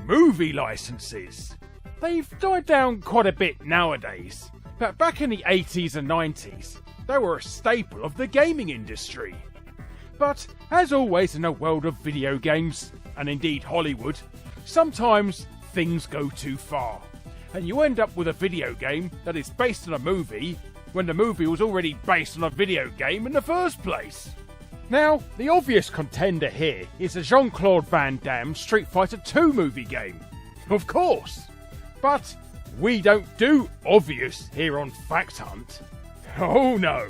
movie licenses. They've died down quite a bit nowadays, but back in the 80s and 90s, they were a staple of the gaming industry. But as always in a world of video games, and indeed Hollywood, sometimes things go too far, and you end up with a video game that is based on a movie when the movie was already based on a video game in the first place. Now, the obvious contender here is the Jean-Claude Van Damme Street Fighter II movie game. Of course! But we don't do obvious here on Fact Hunt. Oh no!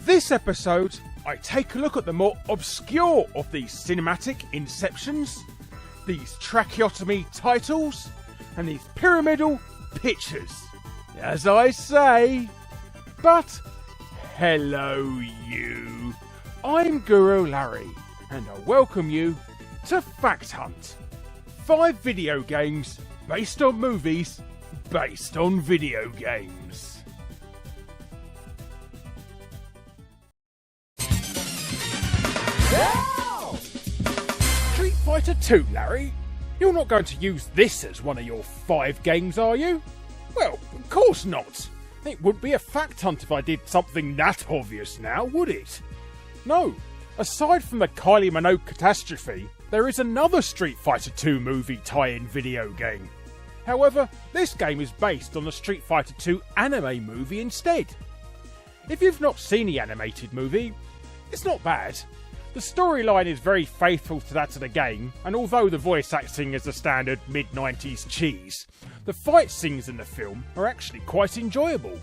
This episode, I take a look at the more obscure of these cinematic inceptions, these tracheotomy titles, and these pyramidal pictures. As I say, but hello you. I'm Guru Larry, and I welcome you to Fact Hunt. 5 video games based on movies based on video games. Wow! Street Fighter II, Larry? You're not going to use this as one of your 5 games, are you? Well, of course not. It wouldn't be a Fact Hunt if I did something that obvious now, would it? No, aside from the Kylie Minogue catastrophe, there is another Street Fighter II movie tie-in video game. However, this game is based on the Street Fighter II anime movie instead. If you've not seen the animated movie, it's not bad. The storyline is very faithful to that of the game, and although the voice acting is the standard mid-90s cheese, the fight scenes in the film are actually quite enjoyable.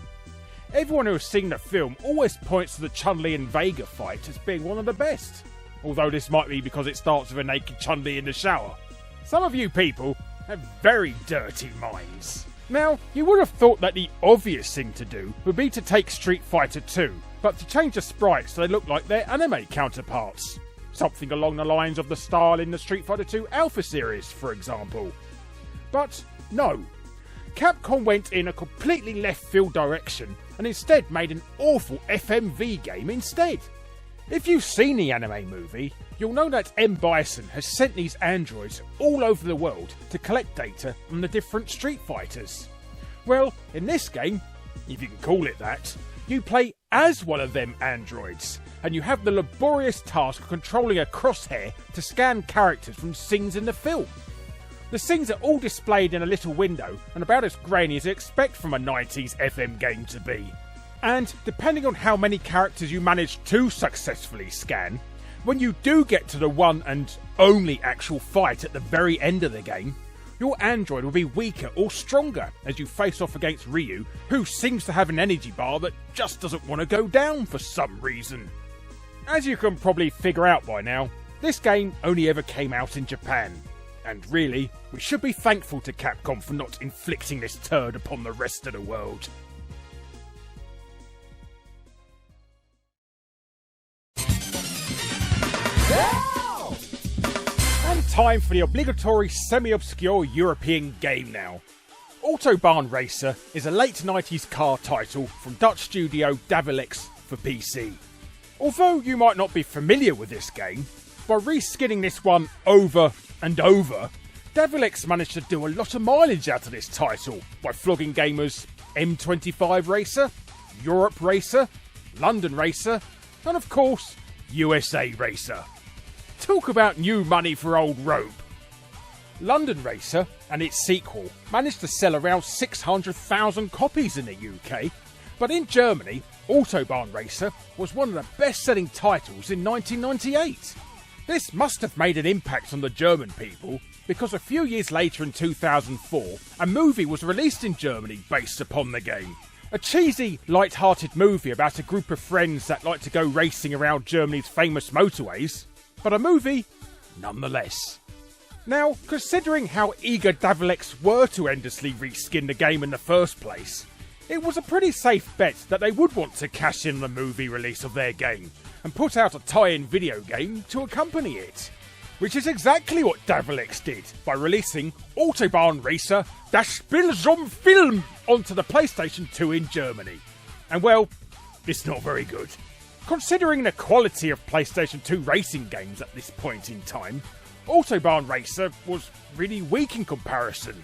Everyone who has seen the film always points to the Chun-Li and Vega fight as being one of the best. Although this might be because it starts with a naked Chun-Li in the shower. Some of you people have very dirty minds. Now, you would have thought that the obvious thing to do would be to take Street Fighter II, but to change the sprites so they look like their anime counterparts. Something along the lines of the style in the Street Fighter II Alpha series, for example. But no. Capcom went in a completely left field direction and instead made an awful FMV game instead. If you've seen the anime movie, you'll know that M. Bison has sent these androids all over the world to collect data on the different Street Fighters. Well, in this game, if you can call it that, you play as one of them androids, and you have the laborious task of controlling a crosshair to scan characters from scenes in the film. The scenes are all displayed in a little window and about as grainy as you expect from a 90s FM game to be. And depending on how many characters you manage to successfully scan, when you do get to the one and only actual fight at the very end of the game, your android will be weaker or stronger as you face off against Ryu, who seems to have an energy bar that just doesn't want to go down for some reason. As you can probably figure out by now, this game only ever came out in Japan. And really, we should be thankful to Capcom for not inflicting this turd upon the rest of the world. Wow! And time for the obligatory semi-obscure European game now. Autobahn Racer is a late 90s car title from Dutch studio Davilex for PC. Although you might not be familiar with this game, by reskinning this one over and over, Davilex managed to do a lot of mileage out of this title by flogging gamers M25 Racer, Europe Racer, London Racer, and of course, USA Racer. Talk about new money for old rope. London Racer and its sequel managed to sell around 600,000 copies in the UK, but in Germany, Autobahn Racer was one of the best-selling titles in 1998. This must have made an impact on the German people, because a few years later in 2004, a movie was released in Germany based upon the game. A cheesy, light-hearted movie about a group of friends that like to go racing around Germany's famous motorways, but a movie nonetheless. Now, considering how eager Davilex were to endlessly reskin the game in the first place, it was a pretty safe bet that they would want to cash in the movie release of their game and put out a tie-in video game to accompany it. Which is exactly what Davilex did by releasing Autobahn Racer Das Spiel zum Film onto the PlayStation 2 in Germany. And well, it's not very good. Considering the quality of PlayStation 2 racing games at this point in time, Autobahn Raser was really weak in comparison.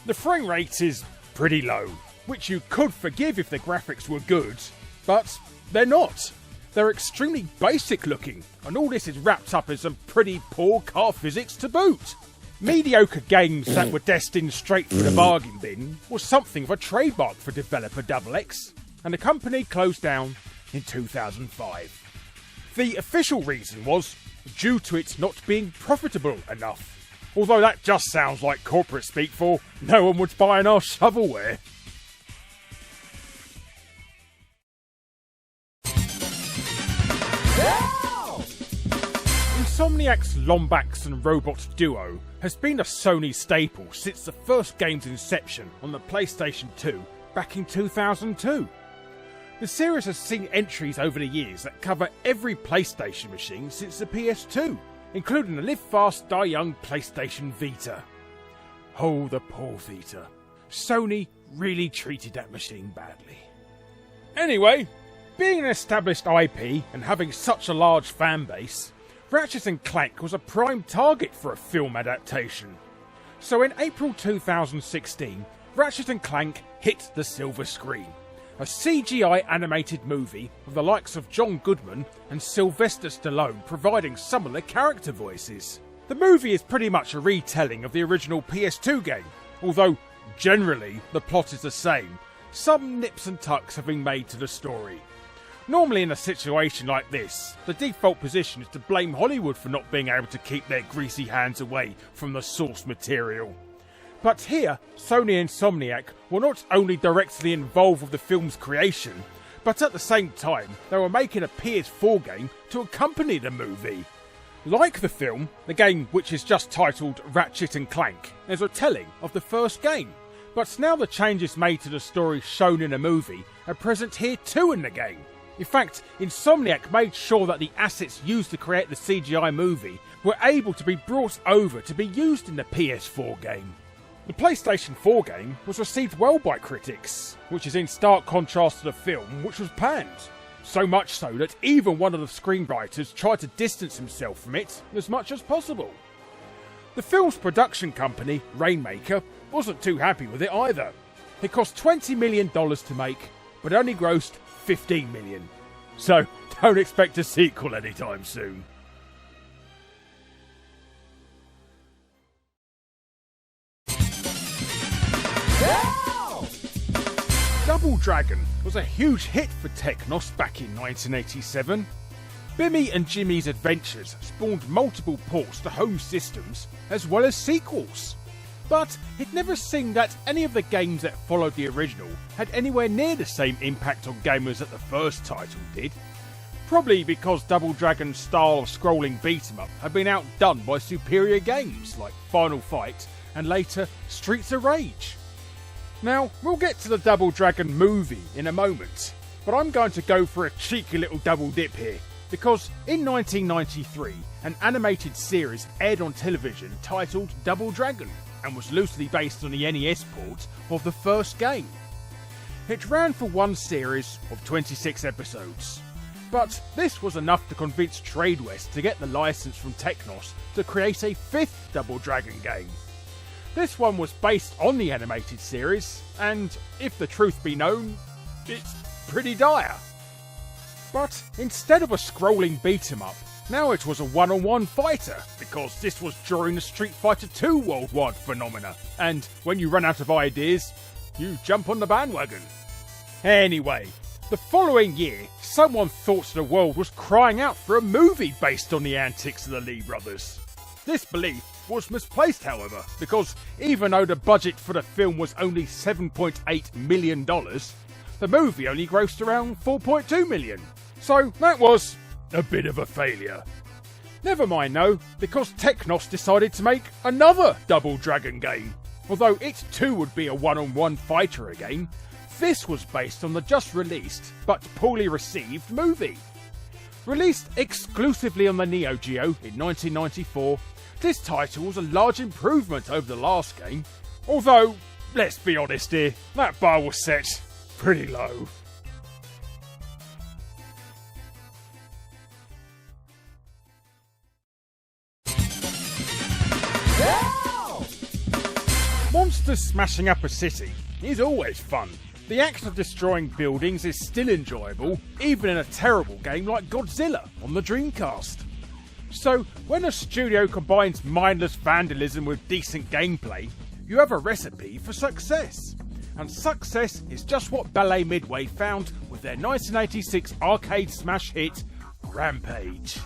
The frame rate is pretty low, which you could forgive if the graphics were good, but they're not. They're extremely basic looking, and all this is wrapped up in some pretty poor car physics to boot. Mediocre games that were destined straight for the bargain bin was something of a trademark for developer XX, and the company closed down in 2005. The official reason was due to it not being profitable enough, although that just sounds like corporate speak for no one was buying our shovelware. Insomniac's Lombax and Robot duo has been a Sony staple since the first game's inception on the PlayStation 2 back in 2002. The series has seen entries over the years that cover every PlayStation machine since the PS2, including the Live Fast Die Young PlayStation Vita. Oh, the poor Vita. Sony really treated that machine badly. Anyway, being an established IP and having such a large fan base, Ratchet Clank was a prime target for a film adaptation. So in April 2016, Ratchet Clank hit the silver screen. A CGI animated movie with the likes of John Goodman and Sylvester Stallone providing some of the character voices. The movie is pretty much a retelling of the original PS2 game, although generally the plot is the same. Some nips and tucks have been made to the story. Normally in a situation like this, the default position is to blame Hollywood for not being able to keep their greasy hands away from the source material. But here, Sony and Insomniac were not only directly involved with the film's creation, but at the same time they were making a PS4 game to accompany the movie. Like the film, the game, which is just titled Ratchet and Clank, is a telling of the first game. But now the changes made to the story shown in the movie are present here too in the game. In fact, Insomniac made sure that the assets used to create the CGI movie were able to be brought over to be used in the PS4 game. The PlayStation 4 game was received well by critics, which is in stark contrast to the film, which was panned. So much so that even one of the screenwriters tried to distance himself from it as much as possible. The film's production company, Rainmaker, wasn't too happy with it either. It cost $20 million to make, but only grossed $15 million. So don't expect a sequel anytime soon. Double Dragon was a huge hit for Technos back in 1987. Bimmy and Jimmy's Adventures spawned multiple ports to home systems as well as sequels. But it never seemed that any of the games that followed the original had anywhere near the same impact on gamers that the first title did. Probably because Double Dragon's style of scrolling beat-em-up had been outdone by superior games like Final Fight and later Streets of Rage. Now, we'll get to the Double Dragon movie in a moment, but I'm going to go for a cheeky little double dip here, because in 1993, an animated series aired on television titled Double Dragon, and was loosely based on the NES port of the first game. It ran for one series of 26 episodes, but this was enough to convince TradeWest to get the license from Technos to create a fifth Double Dragon game. This one was based on the animated series, and if the truth be known, it's pretty dire. But instead of a scrolling beat-em-up, now it was a one-on-one fighter, because this was during the Street Fighter II worldwide phenomena, and when you run out of ideas, you jump on the bandwagon. Anyway, the following year, someone thought the world was crying out for a movie based on the antics of the Lee brothers. This belief was misplaced, however, because even though the budget for the film was only $7.8 million, the movie only grossed around $4.2 million. So that was a bit of a failure. Never mind though, because Technos decided to make another Double Dragon game. Although it too would be a one-on-one fighter again, this was based on the just released, but poorly received movie. Released exclusively on the Neo Geo in 1994, this title was a large improvement over the last game, although, let's be honest here, that bar was set pretty low. monsters smashing up a city is always fun. The act of destroying buildings is still enjoyable, even in a terrible game like Godzilla on the Dreamcast. So, when a studio combines mindless vandalism with decent gameplay, you have a recipe for success. And success is just what Ballet Midway found with their 1986 arcade smash hit, Rampage.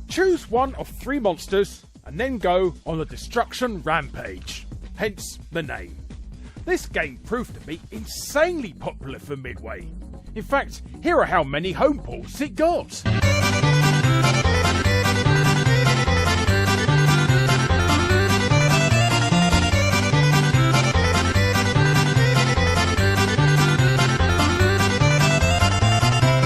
Choose one of 3 monsters and then go on a destruction rampage, hence the name. This game proved to be insanely popular for Midway. In fact, here are how many home ports it got.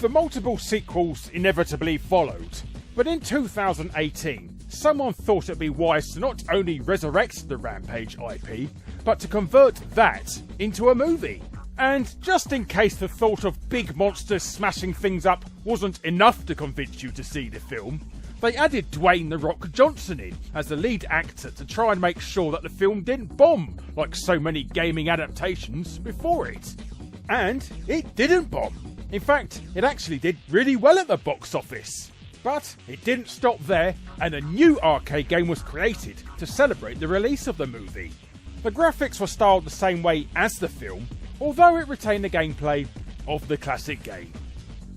The multiple sequels inevitably followed, but in 2018, someone thought it'd be wise to not only resurrect the Rampage IP, but to convert that into a movie. And just in case the thought of big monsters smashing things up wasn't enough to convince you to see the film, they added Dwayne "The Rock" Johnson in as the lead actor to try and make sure that the film didn't bomb like so many gaming adaptations before it. And it didn't bomb. In fact, it actually did really well at the box office. But it didn't stop there, and a new arcade game was created to celebrate the release of the movie. The graphics were styled the same way as the film, although it retained the gameplay of the classic game.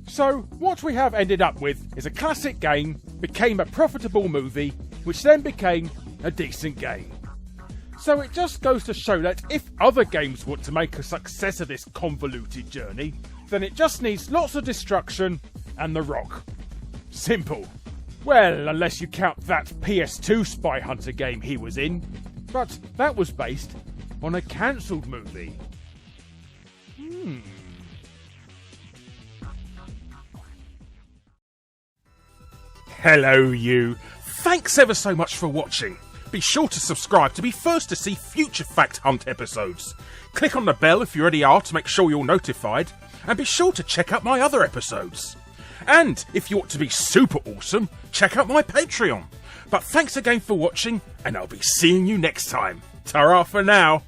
So, what we have ended up with is a classic game became a profitable movie, which then became a decent game. So it just goes to show that if other games want to make a success of this convoluted journey, then it just needs lots of destruction and The Rock. Simple. Well, unless you count that PS2 Spy Hunter game he was in. But that was based on a cancelled movie. Hello you. Thanks ever so much for watching. Be sure to subscribe to be first to see future Fact Hunt episodes. Click on the bell if you already are to make sure you're notified. And be sure to check out my other episodes. And if you want to be super awesome, check out my Patreon. But thanks again for watching, and I'll be seeing you next time. Ta-ra for now.